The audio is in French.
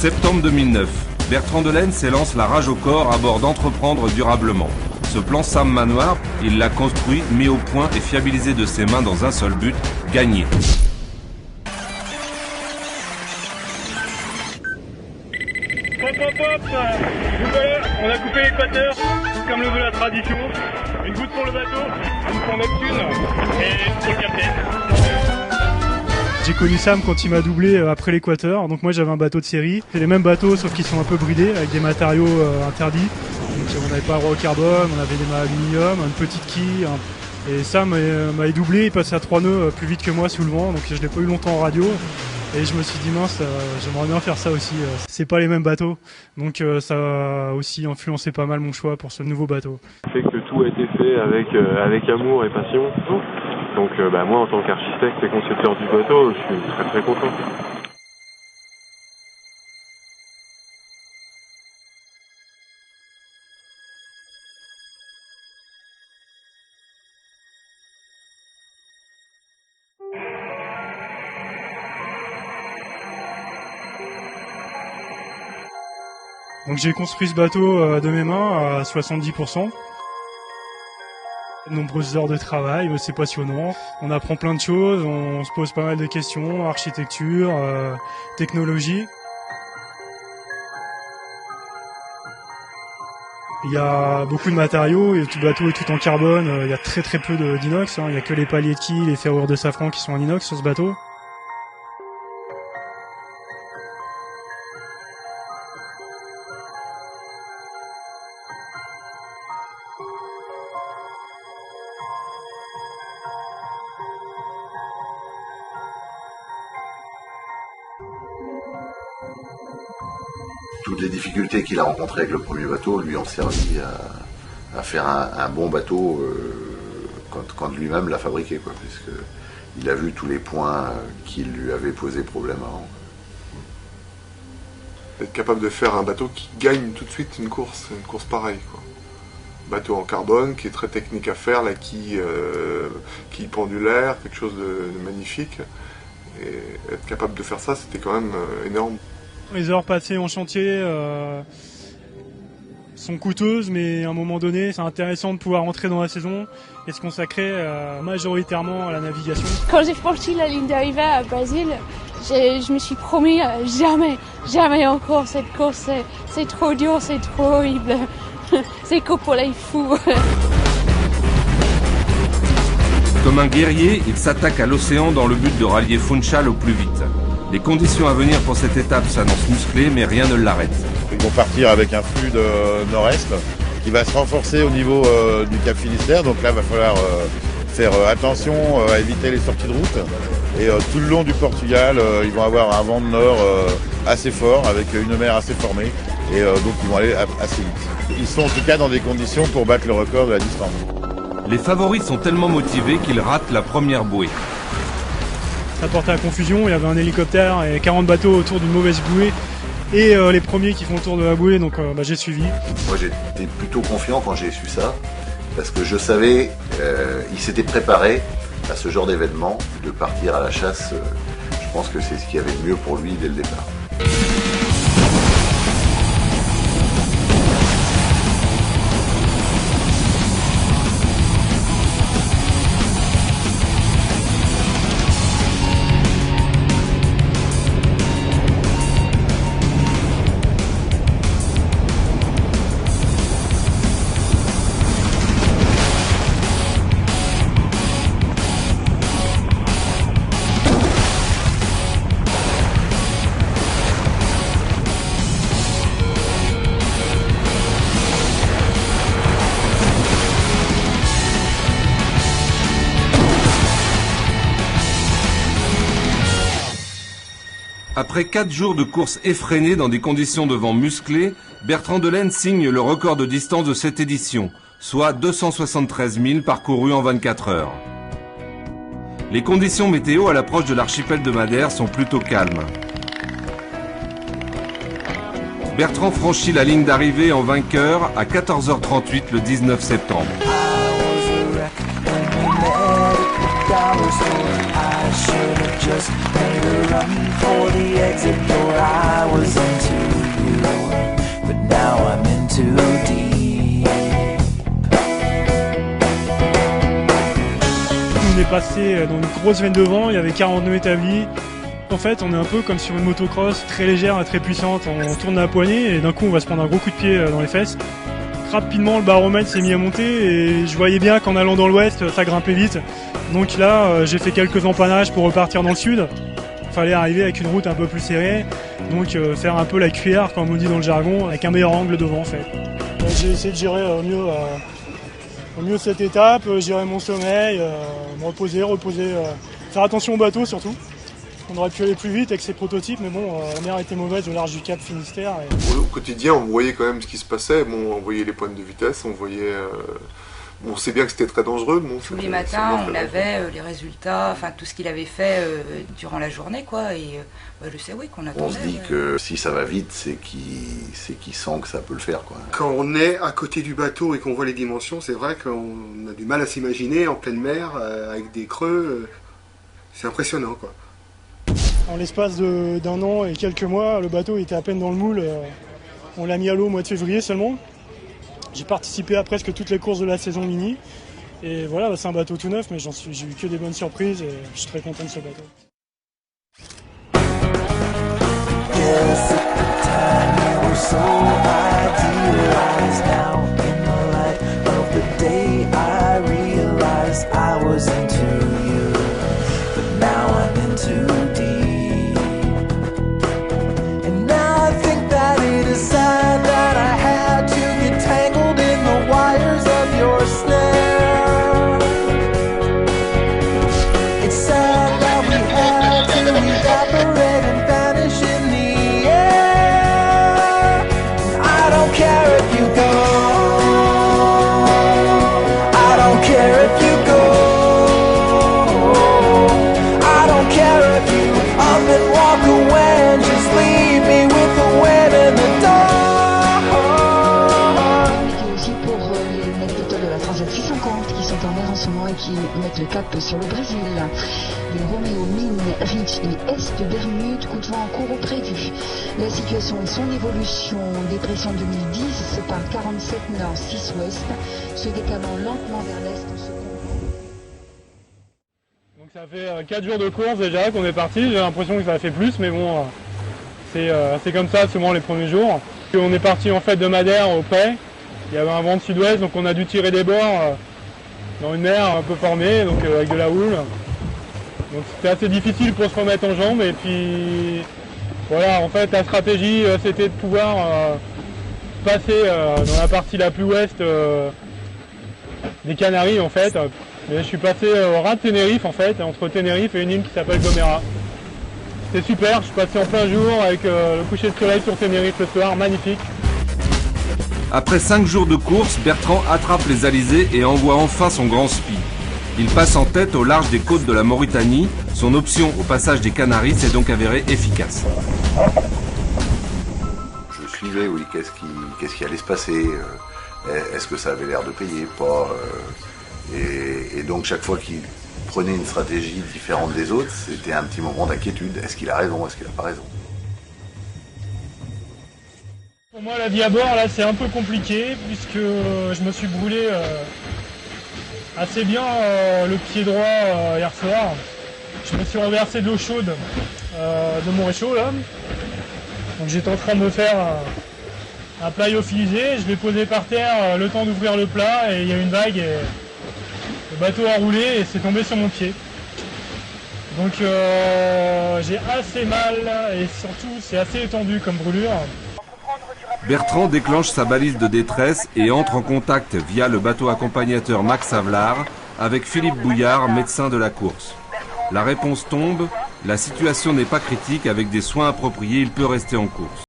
Septembre 2009, Bertrand Delaine s'élance la rage au corps à bord d'entreprendre durablement. Ce plan Sam Manoir, il l'a construit, mis au point et fiabilisé de ses mains dans un seul but, gagner. Hop, voilà, on a coupé l'équateur, comme le veut la tradition. Une goutte pour le bateau, une pour Neptune et pour le capitaine. J'ai connu Sam quand il m'a doublé après l'équateur, donc moi j'avais un bateau de série. C'est les mêmes bateaux sauf qu'ils sont un peu bridés avec des matériaux interdits. Donc on n'avait pas le droit au carbone, on avait des mâts aluminium, une petite quille. Et Sam m'avait doublé, il passait à 3 nœuds plus vite que moi sous le vent, donc je l'ai pas eu longtemps en radio. Et je me suis dit mince, j'aimerais bien faire ça aussi. C'est pas les mêmes bateaux, donc ça a aussi influencé pas mal mon choix pour ce nouveau bateau. C'est que tout a été fait avec amour et passion. Donc moi en tant qu'architecte et concepteur du bateau, je suis très très content. Donc j'ai construit ce bateau de mes mains à 70%. De nombreuses heures de travail, c'est passionnant. On apprend plein de choses, on se pose pas mal de questions, architecture, technologie. Il y a beaucoup de matériaux, et tout le bateau est tout en carbone, il y a très très peu d'inox, il y a que les paliers de quille, les ferrures de safran qui sont en inox sur ce bateau. Toutes les difficultés qu'il a rencontrées avec le premier bateau lui ont servi à faire un bon bateau quand lui-même l'a fabriqué, puisqu'il a vu tous les points qui lui avaient posé problème avant. Être capable de faire un bateau qui gagne tout de suite une course pareille, quoi. Bateau en carbone qui est très technique à faire, la quille pendulaire, quelque chose de magnifique. Et être capable de faire ça, c'était quand même énorme. Les heures passées en chantier sont coûteuses, mais à un moment donné, c'est intéressant de pouvoir rentrer dans la saison et se consacrer majoritairement à la navigation. Quand j'ai franchi la ligne d'arrivée à Brésil, je me suis promis jamais encore cette course. C'est trop dur, c'est trop horrible. C'est que pour les fous. Comme un guerrier, il s'attaque à l'océan dans le but de rallier Funchal au plus vite. Les conditions à venir pour cette étape s'annoncent musclées, mais rien ne l'arrête. Ils vont partir avec un flux de nord-est qui va se renforcer au niveau du Cap Finistère. Donc là, il va falloir faire attention à éviter les sorties de route. Et tout le long du Portugal, ils vont avoir un vent de nord assez fort, avec une mer assez formée. Et donc ils vont aller assez vite. Ils sont en tout cas dans des conditions pour battre le record de la distance. Les favoris sont tellement motivés qu'ils ratent la première bouée. Ça portait à confusion, il y avait un hélicoptère et 40 bateaux autour d'une mauvaise bouée et les premiers qui font le tour de la bouée, donc j'ai suivi. Moi j'étais plutôt confiant quand j'ai su ça, parce que je savais, il s'était préparé à ce genre d'événement, de partir à la chasse. Je pense que c'est ce qu'il y avait de mieux pour lui dès le départ. Après 4 jours de course effrénée dans des conditions de vent musclées, Bertrand Delaine signe le record de distance de cette édition, soit 273 000 parcourus en 24 heures. Les conditions météo à l'approche de l'archipel de Madère sont plutôt calmes. Bertrand franchit la ligne d'arrivée en vainqueur à 14h38 le 19 septembre. Just made a run for the exit door I was into. passé dans une grosse veine de vent, il y avait 40 nœuds établis. En fait, on est un peu comme sur une motocross très légère et très puissante. On tourne la poignée et d'un coup, on va se prendre un gros coup de pied dans les fesses. Rapidement, le baromètre s'est mis à monter et je voyais bien qu'en allant dans l'ouest, ça grimpait vite. Donc là, j'ai fait quelques empannages pour repartir dans le sud. Il fallait arriver avec une route un peu plus serrée, donc faire un peu la cuillère, comme on dit dans le jargon, avec un meilleur angle de vent en fait. J'ai essayé de gérer au mieux cette étape, gérer mon sommeil, me reposer, faire attention au bateau surtout. On aurait pu aller plus vite avec ces prototypes, mais bon, la mer était mauvaise au large du Cap Finistère. Au quotidien, on voyait quand même ce qui se passait. Bon, on voyait les pointes de vitesse, on voyait... on sait bien que c'était très dangereux. Bon, tous les matins, on avait les résultats, enfin tout ce qu'il avait fait durant la journée, quoi. Et je sais, oui, qu'on attendait. On se dit que si ça va vite, c'est qu'il sent que ça peut le faire, quoi. Quand on est à côté du bateau et qu'on voit les dimensions, c'est vrai qu'on a du mal à s'imaginer en pleine mer, avec des creux. C'est impressionnant, quoi. En l'espace d'un an et quelques mois, le bateau était à peine dans le moule. On l'a mis à l'eau au mois de février seulement. J'ai participé à presque toutes les courses de la saison mini. Et voilà, c'est un bateau tout neuf, mais j'ai eu que des bonnes surprises et je suis très content de ce bateau. Qui mettent le cap sur le Brésil. Les Roméo Mine, Rich et Est de Bermude, coup de vent en cours au prévu. La situation et son évolution, dépression 2010 par 47 nord 6 ouest, se décalant lentement vers l'est en se comblant. Donc ça fait 4 jours de course déjà qu'on est parti, j'ai l'impression que ça a fait plus, mais bon, c'est comme ça souvent les premiers jours. On est parti en fait de Madère au Pré, il y avait un vent de sud-ouest, donc on a dû tirer des bords dans une mer un peu formée, donc avec de la houle. Donc c'était assez difficile pour se remettre en jambes et puis voilà, en fait la stratégie c'était de pouvoir passer dans la partie la plus ouest des Canaries en fait. Mais je suis passé au ras de Tenerife en fait, entre Tenerife et une île qui s'appelle Gomera. C'était super, je suis passé en plein jour avec le coucher de soleil sur Tenerife le soir, magnifique. Après 5 jours de course, Bertrand attrape les alizés et envoie enfin son grand spi. Il passe en tête au large des côtes de la Mauritanie. Son option au passage des Canaries s'est donc avérée efficace. Je suivais, oui, qu'est-ce qui allait se passer, est-ce que ça avait l'air de payer, pas. Et donc chaque fois qu'il prenait une stratégie différente des autres, c'était un petit moment d'inquiétude. Est-ce qu'il a raison, est-ce qu'il n'a pas raison? Pour moi, la vie à bord, là, c'est un peu compliqué puisque je me suis brûlé assez bien le pied droit hier soir. Je me suis renversé de l'eau chaude de mon réchaud, là. Donc j'étais en train de me faire un plat lyophilisé. Je l'ai posé par terre le temps d'ouvrir le plat et il y a une vague et le bateau a roulé et c'est tombé sur mon pied. Donc j'ai assez mal et surtout c'est assez étendu comme brûlure. Bertrand déclenche sa balise de détresse et entre en contact via le bateau accompagnateur Max Havelaar avec Philippe Bouillard, médecin de la course. La réponse tombe, la situation n'est pas critique, avec des soins appropriés, il peut rester en course.